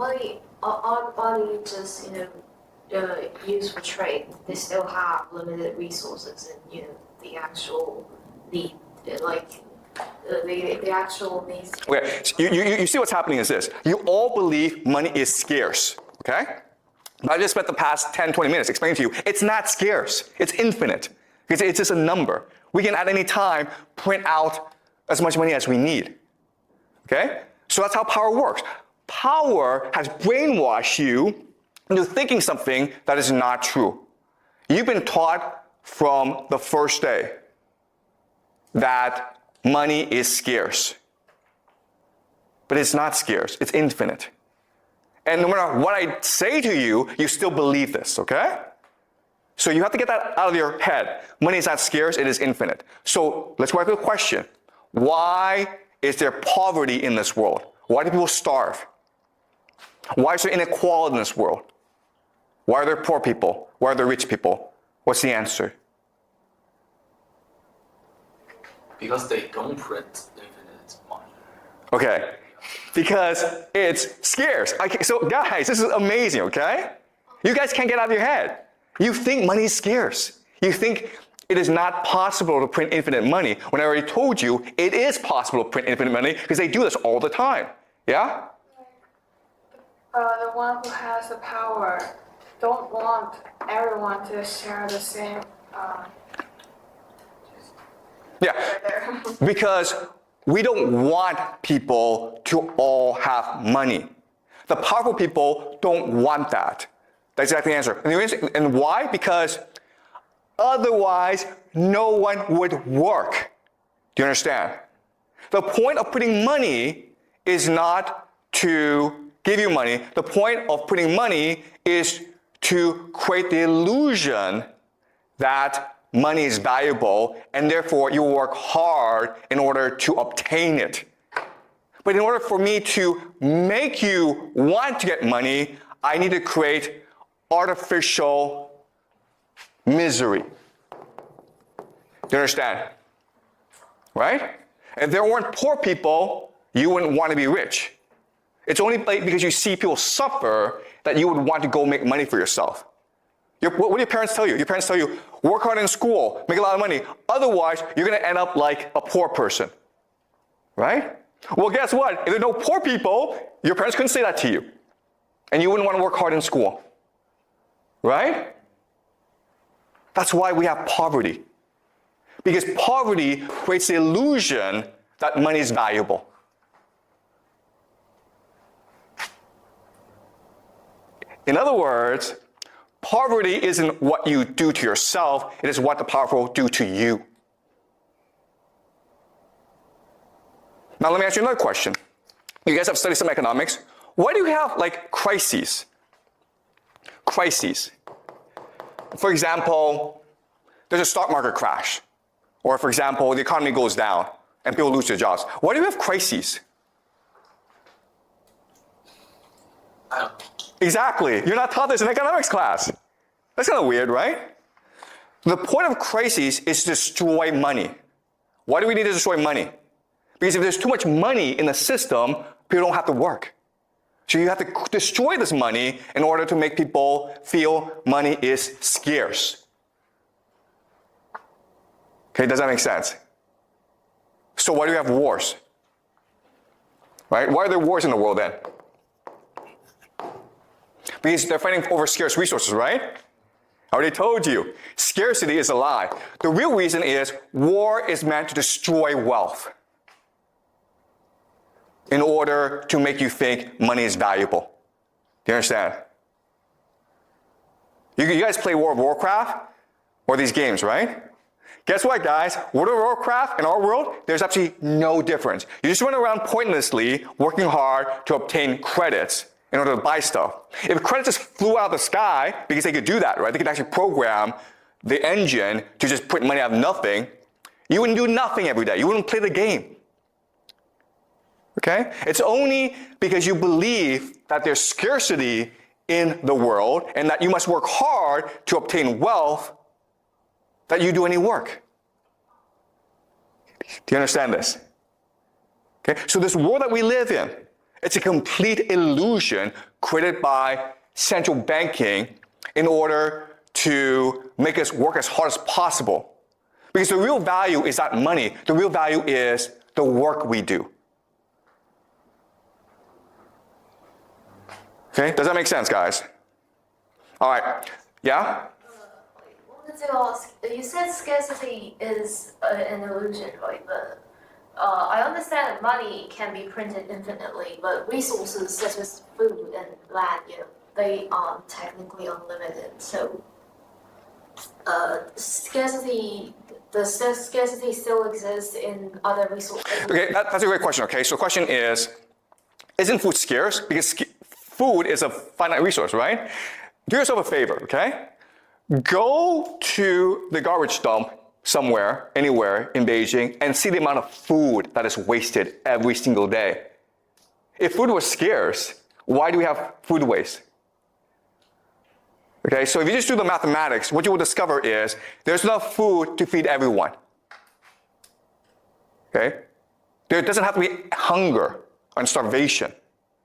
money just, used for trade. They still have limited resources and, the actual need, the actual needs. Okay, so you see what's happening is this. You all believe money is scarce, okay? But I just spent the past 10, 20 minutes explaining to you, it's not scarce, it's infinite. Because it's just a number. We can at any time print out as much money as we need, okay? So that's how power works. Power has brainwashed you into thinking something that is not true. You've been taught from the first day that money is scarce. But it's not scarce, it's infinite. And no matter what I say to you, you still believe this, okay? So you have to get that out of your head. Money is not scarce, it is infinite. So let's go back to the question. Why is there poverty in this world? Why do people starve? Why is there inequality in this world? Why are there poor people? Why are there rich people? What's the answer? Because they don't print infinite money. Okay, because it's scarce. Okay, so guys, this is amazing, okay? You guys can't get out of your head. You think money is scarce. You think it is not possible to print infinite money, when I already told you it is possible to print infinite money because they do this all the time. Yeah? The one who has the power don't want everyone to share the same. Yeah, because we don't want people to all have money. The powerful people don't want that. That's exactly the answer. And why? Because otherwise, no one would work. Do you understand? The point of putting money is not to give you money. The point of putting money is to create the illusion that money is valuable, and therefore you work hard in order to obtain it. But in order for me to make you want to get money, I need to create artificial misery. Do you understand? Right? If there weren't poor people, you wouldn't want to be rich. It's only because you see people suffer that you would want to go make money for yourself. What do your parents tell you? Your parents tell you, work hard in school, make a lot of money. Otherwise, you're going to end up like a poor person. Right? Well, guess what? If there are no poor people, your parents couldn't say that to you. And you wouldn't want to work hard in school. Right? That's why we have poverty. Because poverty creates the illusion that money is valuable. In other words, poverty isn't what you do to yourself, it is what the powerful do to you. Now let me ask you another question. You guys have studied some economics. Why do you have crises? Crises. For example, there's a stock market crash. Or for example, the economy goes down and people lose their jobs. Why do you have crises? I don't know. Exactly. You're not taught this in economics class. That's kind of weird, right? The point of crises is to destroy money. Why do we need to destroy money? Because if there's too much money in the system, people don't have to work. So you have to destroy this money in order to make people feel money is scarce. Okay, does that make sense? So why do we have wars? Right? Why are there wars in the world then? Because they're fighting over scarce resources, right? I already told you, scarcity is a lie. The real reason is war is meant to destroy wealth in order to make you think money is valuable. Do you understand? You guys play World of Warcraft or these games, right? Guess what, guys? World of Warcraft in our world, there's absolutely no difference. You just run around pointlessly, working hard to obtain credits in order to buy stuff. If credits just flew out of the sky, because they could do that, right? They could actually program the engine to just put money out of nothing, you wouldn't do nothing every day. You wouldn't play the game. Okay? It's only because you believe that there's scarcity in the world and that you must work hard to obtain wealth that you do any work. Do you understand this? Okay? So this world that we live in It's a complete illusion created by central banking in order to make us work as hard as possible. Because the real value is not money. The real value is the work we do. Okay, does that make sense, guys? All right, yeah? You said scarcity is an illusion, right? But I understand that money can be printed infinitely, but resources such as food and land, they aren't technically unlimited. So scarcity still exists in other resources. Okay, that's a great question. Okay, so the question is, isn't food scarce? Because food is a finite resource, right? Do yourself a favor, okay? Go to the garbage dump somewhere, anywhere in Beijing, and see the amount of food that is wasted every single day. If food was scarce, why do we have food waste? Okay, so if you just do the mathematics, what you will discover is there's enough food to feed everyone. Okay? There doesn't have to be hunger and starvation.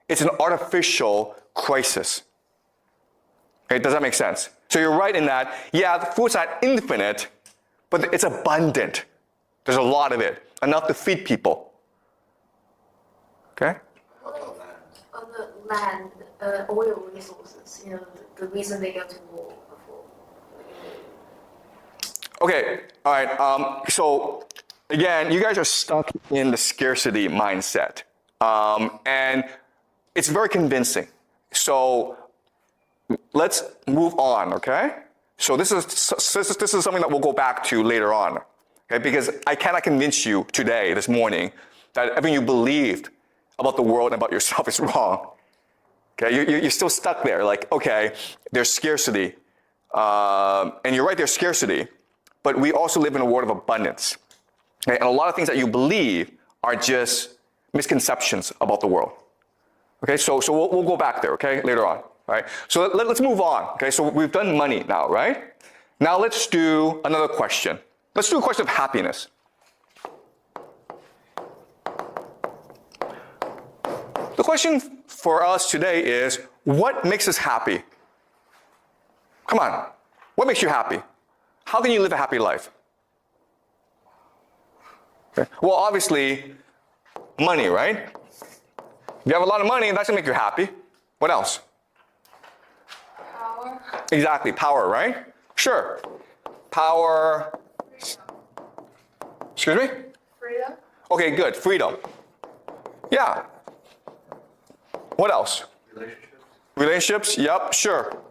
It's an artificial crisis. Okay, does that make sense? So you're right in that, yeah, the food's not infinite, but it's abundant. There's a lot of it, enough to feed people. Okay? On the land, oil resources, the reason they go to war before. Okay, all right. So again, you guys are stuck in the scarcity mindset. And it's very convincing. So let's move on, okay? So this is something that we'll go back to later on, okay? Because I cannot convince you today, this morning, that everything you believed about the world and about yourself is wrong. Okay, you're still stuck there. Like, okay, there's scarcity, and you're right, there's scarcity, but we also live in a world of abundance. Okay? And a lot of things that you believe are just misconceptions about the world. Okay, so we'll go back there, okay, later on. All right, so let's move on. Okay, so we've done money now, right? Now let's do another question. Let's do a question of happiness. The question for us today is, what makes us happy? Come on, what makes you happy? How can you live a happy life? Okay. Well, obviously, money, right? If you have a lot of money, that's gonna make you happy. What else? Power. Exactly, power, right? Sure. Power. Excuse me? Freedom. Okay, good. Freedom. Yeah. What else? Relationships. Relationships? Yep, sure.